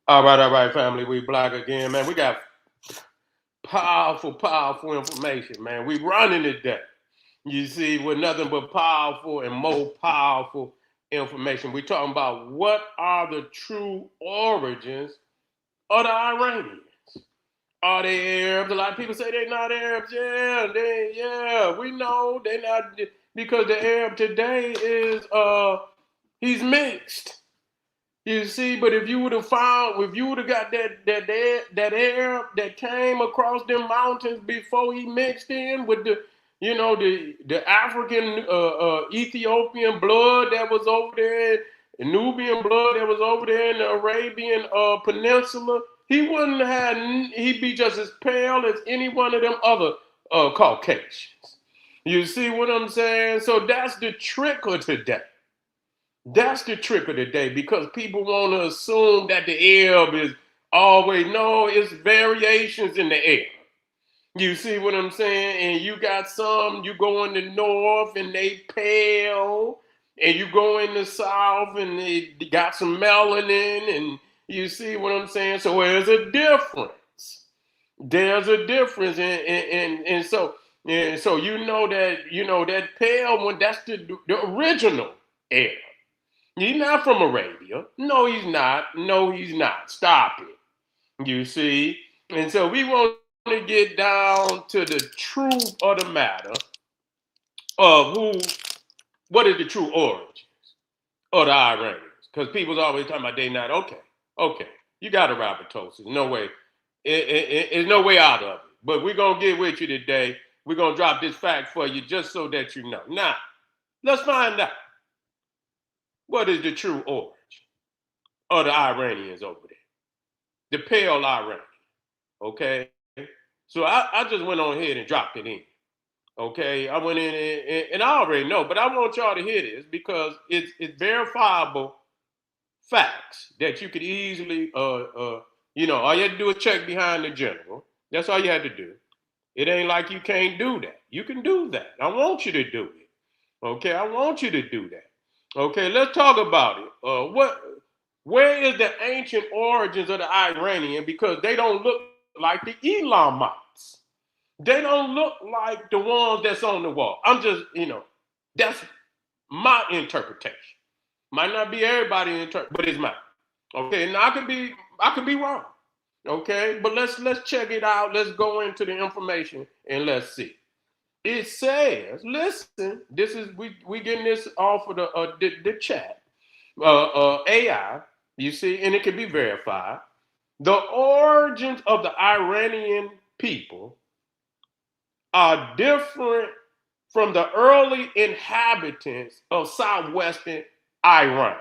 All right, family. We black again, man. We got powerful information, man. We running today. You see, with nothing but powerful and more powerful information. We talking about what are the true origins of the Iranians. Are they Arabs? A lot of people say they're not Arabs. Yeah, we know they're not because the Arab today is he's mixed. You see, but if you would have found, if you would have got that Arab that came across them mountains before he mixed in with the, the African Ethiopian blood that was over there, Nubian blood that was over there in the Arabian Peninsula, he wouldn't have. He'd be just as pale as any one of them other Caucasians. You see what I'm saying? So that's the trick of today. That's the trick of the day because people want to assume that the Arab is always, no, it's variations in the Arab. You see what I'm saying? And you got some, you go in the north and they pale, and you go in the south and they got some melanin, and you see what I'm saying? So there's a difference. There's a difference, and so that pale one, that's the original Arab. He's not from Arabia. No, he's not. No, he's not. Stop it. You see? And so we want to get down to the truth of the matter of what is the true origins of the Iranians. Because people's always talking about they not. Okay. You got a Rabbitosis. No way. There's no way out of it. But we're going to get with you today. We're going to drop this fact for you just so that you know. Now, let's find out. What is the true origin of the Iranians over there? The pale Iranian. Okay. So I just went on ahead and dropped it in. Okay. I went in and I already know, but I want y'all to hear this because it's verifiable facts that you could easily all you had to do is check behind the general. That's all you had to do. It ain't like you can't do that. You can do that. I want you to do it. Okay, I want you to do that. Okay, let's talk about it. Where is the ancient origins of the Iranian? Because they don't look like the Elamites. They don't look like the ones that's on the wall. I'm just, that's my interpretation. Might not be everybody's interpretation, but it's mine. Okay, and I could be wrong. Okay, but let's check it out. Let's go into the information and let's see. It says, listen, this is we getting this off of the chat, AI. You see, and it can be verified. The origins of the Iranian people are different from the early inhabitants of southwestern Iran,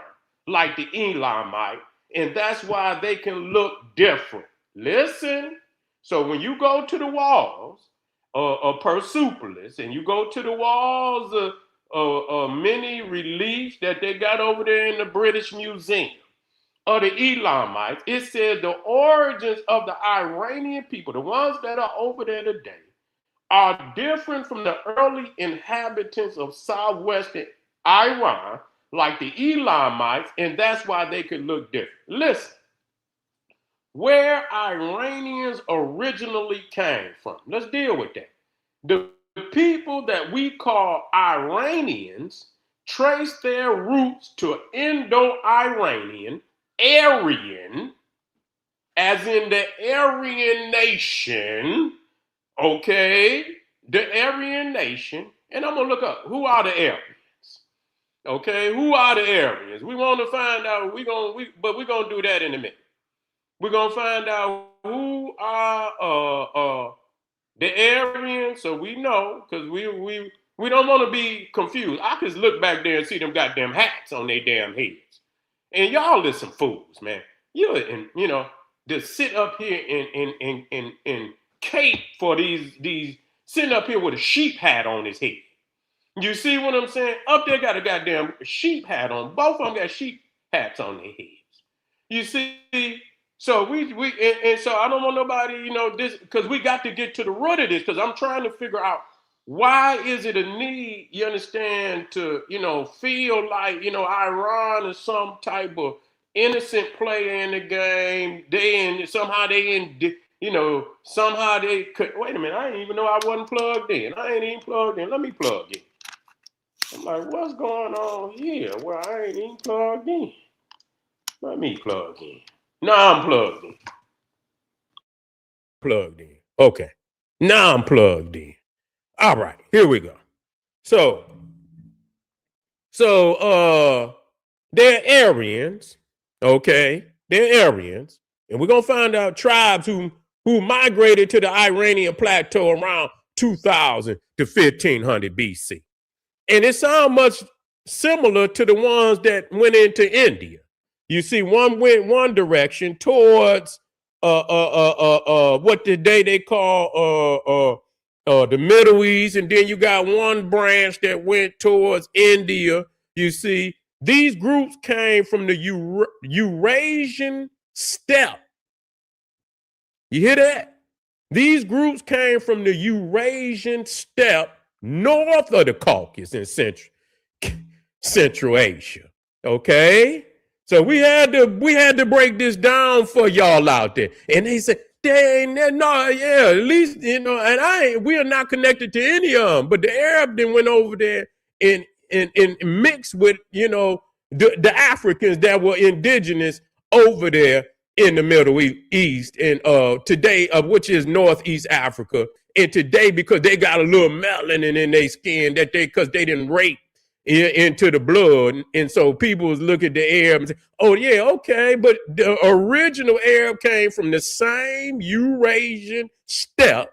like the Elamite, and that's why they can look different. Listen, so when you go to the walls of Persepolis and you go to the walls of many reliefs that they got over there in the British Museum, of the Elamites, it says the origins of the Iranian people, the ones that are over there today, are different from the early inhabitants of southwestern Iran, like the Elamites, and that's why they could look different. Listen, where Iranians originally came from. Let's deal with that. The people that we call Iranians trace their roots to Indo-Iranian, Aryan, as in the Aryan nation, okay? The Aryan nation, and I'm gonna look up who are the Aryans. Okay, who are the Aryans? We want to find out. But we're gonna do that in a minute. We're gonna find out who are the Aryans, so we know because we don't want to be confused. I just look back there and see them goddamn hats on their damn heads, and y'all is some fools, man. Just sit up here and cape for these sitting up here with a sheep hat on his head. You see what I'm saying? Up there got a goddamn sheep hat on. Both of them got sheep hats on their heads. You see. So so I don't want nobody, this because we got to get to the root of this because I'm trying to figure out why is it a need, you understand, to feel like Iran is some type of innocent player in the game. Somehow they could. Wait a minute, I didn't even know I wasn't plugged in. I ain't even plugged in. Let me plug in. I'm like, what's going on here? Well, I ain't even plugged in. Let me plug in. Now I'm plugged in. Plugged in. Okay. Now I'm plugged in. All right, here we go. So they're Aryans, okay? They're Aryans, and we're gonna find out tribes who migrated to the Iranian plateau around 2000 to 1500 BC, and it sounds much similar to the ones that went into India. You see, one went one direction towards what today they call the Middle East, and then you got one branch that went towards India. You see, these groups came from the Eurasian steppe. You hear that? These groups came from the Eurasian steppe north of the Caucasus in Central Asia. Okay? So we had to break this down for y'all out there. And they said, at least, we are not connected to any of them. But the Arab then went over there and mixed with, the Africans that were indigenous over there in the Middle East and today, which is Northeast Africa. And today, because they got a little melanin in their skin because they didn't rape into the blood, and so people was look at the Arab and say, oh yeah, okay, but the original Arab came from the same Eurasian steppe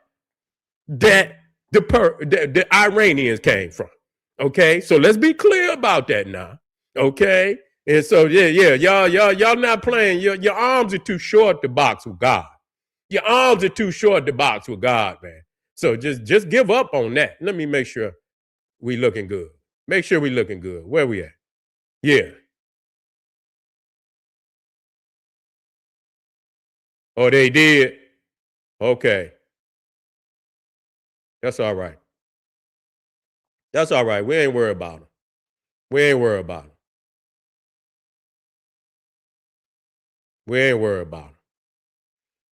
that the Iranians came from. Okay, so let's be clear about that now. Okay, and so y'all not playing. Your arms are too short to box with God. Your arms are too short to box with God, man. So just give up on that. Let me make sure we looking good. Make sure we looking good. Where we at? Yeah. Oh, they did? Okay. That's all right. That's all right. We ain't worried about them. We ain't worried about them. We ain't worried about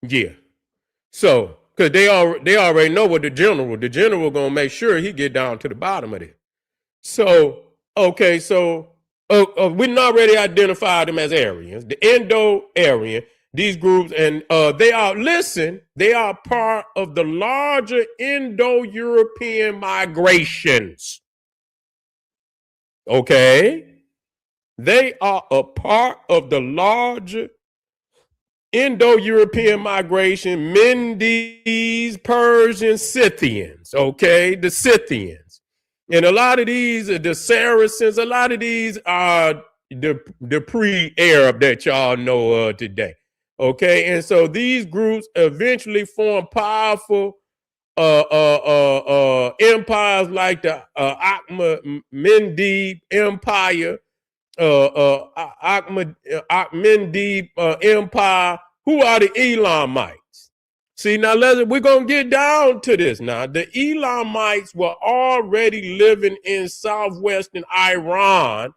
them. Yeah. So, because they already know what the general gonna make sure he get down to the bottom of it. So, okay, so we already identified them as Aryans, the Indo-Aryan, these groups, and they are part of the larger Indo-European migrations. Okay? They are a part of the larger Indo-European migration, Medes, Persians, Scythians, okay? The Scythians. And a lot of these are the Saracens. A lot of these are the pre-Arab that y'all know today. Okay, and so these groups eventually form powerful empires like the Achaemenid Empire, Achaemenid Empire. Who are the Elamites? See, now we're going to get down to this now. The Elamites were already living in southwestern Iran,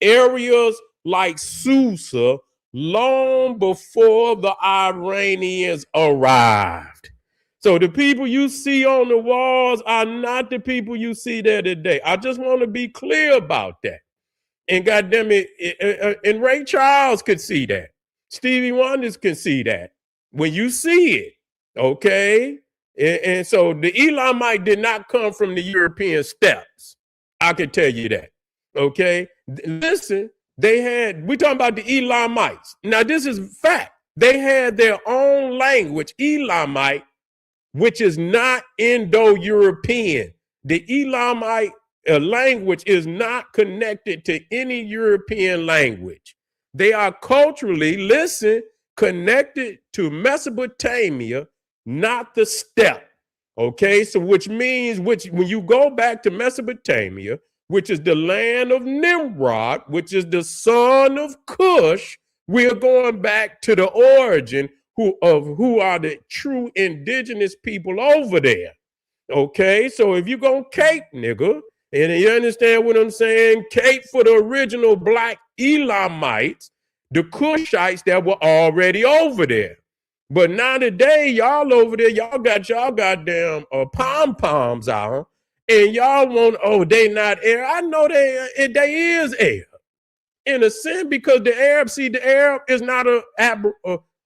areas like Susa, long before the Iranians arrived. So the people you see on the walls are not the people you see there today. I just want to be clear about that. And goddamn it, and Ray Charles could see that. Stevie Wonder can see that when you see it. Okay. And so the Elamite did not come from the European steppes. I can tell you that. Okay. Listen, we talking about the Elamites. Now, this is fact. They had their own language, Elamite, which is not Indo-European. The Elamite language is not connected to any European language. They are culturally, connected to Mesopotamia, not the steppe. Okay, so which means when you go back to Mesopotamia, which is the land of Nimrod, which is the son of Cush, we are going back to the origin who are the true indigenous people over there. Okay, so if you gonna cape, nigga, and you understand what I'm saying, cape for the original black Elamites, the Cushites that were already over there. But now today, y'all over there, y'all got y'all goddamn pom-poms out, and y'all want, oh, they not Arab. I know they is Arab in a sense, because the Arab is not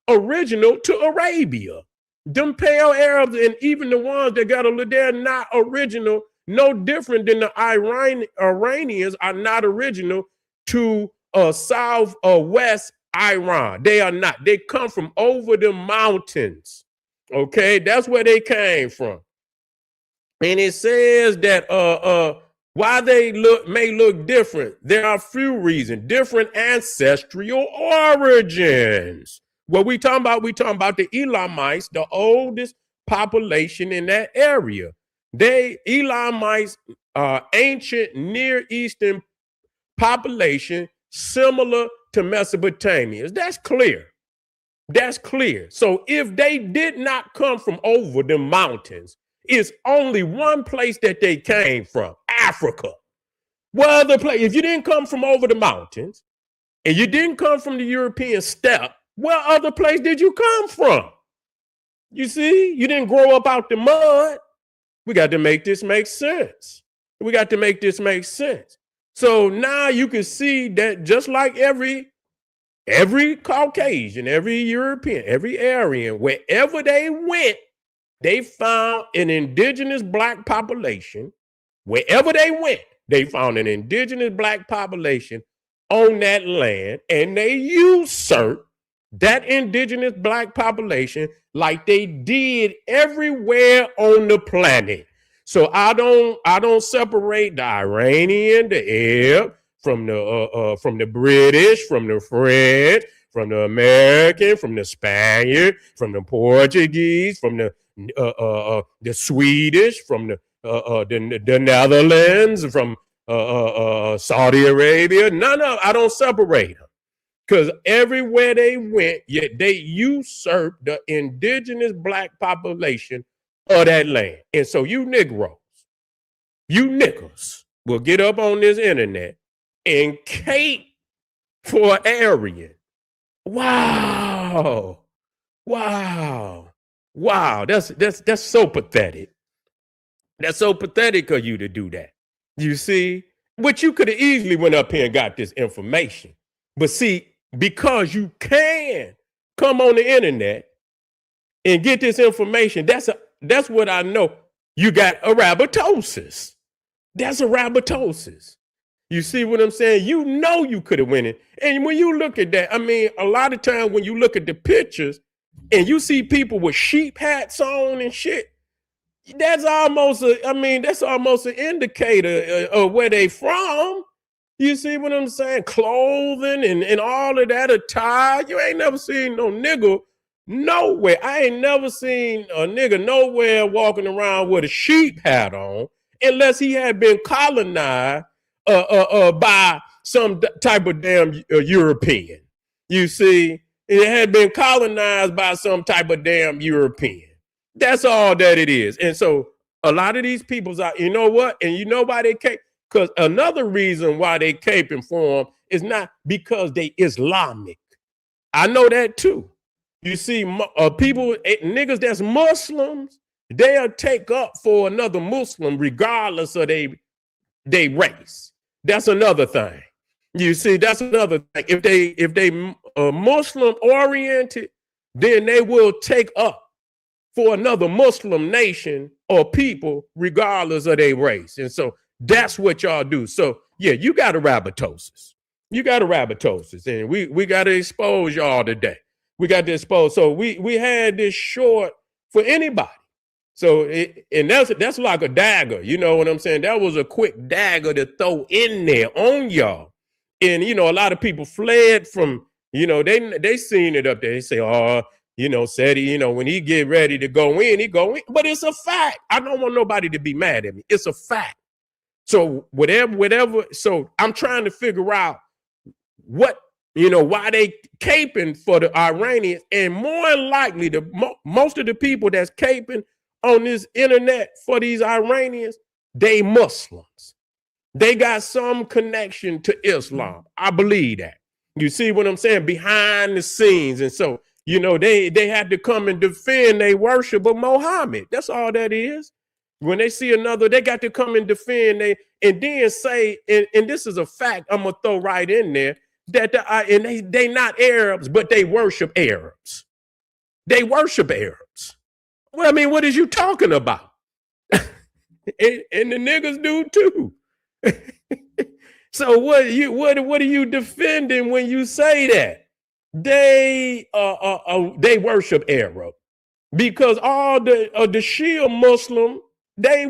original to Arabia. Them pale Arabs and even the ones that got they're not original, no different than the Iranians are not original to south or west Iran. They are not. They come from over the mountains. Okay, that's where they came from. And it says that why they may look different. There are a few reasons. Different ancestral origins. What we talking about? We talking about the Elamites, the oldest population in that area. Elamites, ancient Near Eastern population similar to Mesopotamians. That's clear. That's clear. So if they did not come from over the mountains, it's only one place that they came from, Africa. What other place? If you didn't come from over the mountains and you didn't come from the European steppe, what other place did you come from? You see, you didn't grow up out the mud. We got to make this make sense. We got to make this make sense. So now you can see that just like every Caucasian, every European, every Aryan, wherever they went, they found an indigenous black population. Wherever they went, they found an indigenous black population on that land, and they usurped that indigenous black population like they did everywhere on the planet. So I don't separate the Iranian, the Arab from the British, from the French, from the American, from the Spaniard, from the Portuguese, from the Swedish, from the Netherlands, from Saudi Arabia. I don't separate them. Because everywhere they went, yet they usurped the indigenous black population of that land. And so you Negroes, you niggas will get up on this internet and cape for Aryan. Wow. That's so pathetic. That's so pathetic of you to do that. You see, which you could have easily went up here and got this information. But see, because you can come on the internet and get this information, that's what I know. You got arabatosis. That's arabatosis. You see what I'm saying? You know you could have went in. And when you look at that, I mean, a lot of times when you look at the pictures and you see people with sheep hats on and shit, that's almost an indicator of where they from. You see what I'm saying? Clothing and all of that attire. You ain't never seen no nigga nowhere. I ain't never seen a nigga nowhere walking around with a sheep hat on unless he had been colonized by some type of damn European. You see, it had been colonized by some type of damn European. That's all that it is. And so a lot of these people's out, you know what? And you know why they can't? Because another reason why they caping for them is not because they Islamic. I know that too. You see, people, niggas that's Muslims, they'll take up for another Muslim regardless of they race. That's another thing. You see, that's another thing. If they Muslim oriented, then they will take up for another Muslim nation or people regardless of their race. And so that's what y'all do. So yeah, you got arabatosis. You got arabatosis, and we got to expose y'all today. We got to expose. So we had this short for anybody. So that's like a dagger. You know what I'm saying? That was a quick dagger to throw in there on y'all. And you know, a lot of people fled from. You know, they seen it up there. They say, oh, you know, said he, you know, when he get ready to go in, he go in. But it's a fact. I don't want nobody to be mad at me. It's a fact. So whatever. So I'm trying to figure out what, you know, why they caping for the Iranians, and more likely most of the people that's caping on this internet for these Iranians, they Muslims. They got some connection to Islam. I believe that. You see what I'm saying? Behind the scenes. And so, they had to come and defend their worship of Muhammad. That's all that is. When they see another, they got to come and defend and then say, and this is a fact I'm gonna throw right in there, that they not Arabs, but they worship Arabs. They worship Arabs. Well, I mean, what is you talking about? and the niggas do too. So what are you defending when you say that? They worship Arab, because all the Shia Muslim, they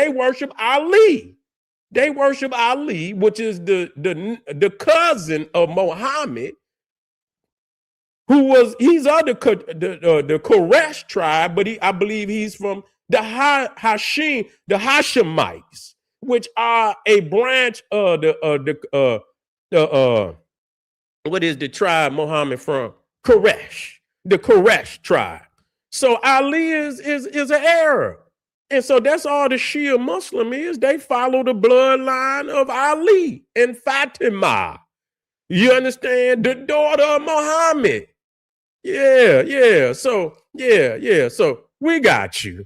worship Ali. They worship Ali, which is the cousin of Muhammad, he's of the Quraysh tribe, but I believe he's from the Hashemites, which are a branch of what is the tribe Muhammad from? Quraysh, the Quraysh tribe. So Ali is an Arab. And so that's all the Shia Muslim is. They follow the bloodline of Ali and Fatima. You understand? The daughter of Muhammad. Yeah. So, yeah. So we got you.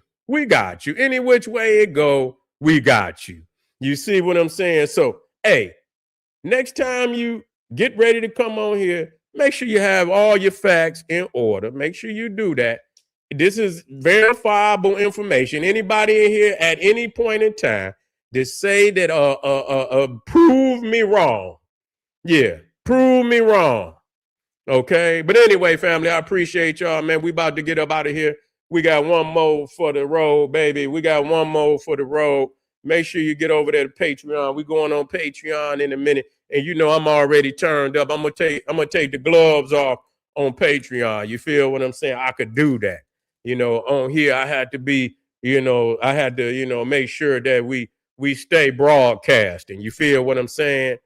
Any which way it go, we got you. You see what I'm saying? So, hey, next time you get ready to come on here, make sure you have all your facts in order. Make sure you do that. This is verifiable information. Anybody in here at any point in time to say that prove me wrong. Yeah, prove me wrong. Okay. But anyway, family, I appreciate y'all, man. We about to get up out of here. We got one more for the road, baby. We got one more for the road. Make sure you get over there to Patreon. We going on Patreon in a minute. And I'm already turned up. I'm gonna take the gloves off on Patreon. You feel what I'm saying? I could do that. On here I had to be, I had to, make sure that we stay broadcasting. You feel what I'm saying?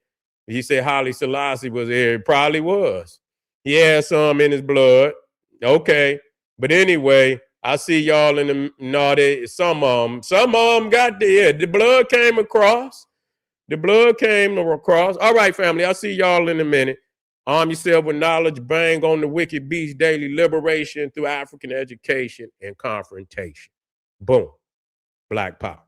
He said Haile Selassie was here. It probably was. He had some in his blood. Okay. But anyway, I see y'all in the some of them got the blood came across. The blood came across. All right, family. I'll see y'all in a minute. Arm yourself with knowledge. Bang on the wicked beast daily liberation through African education and confrontation. Boom. Black power.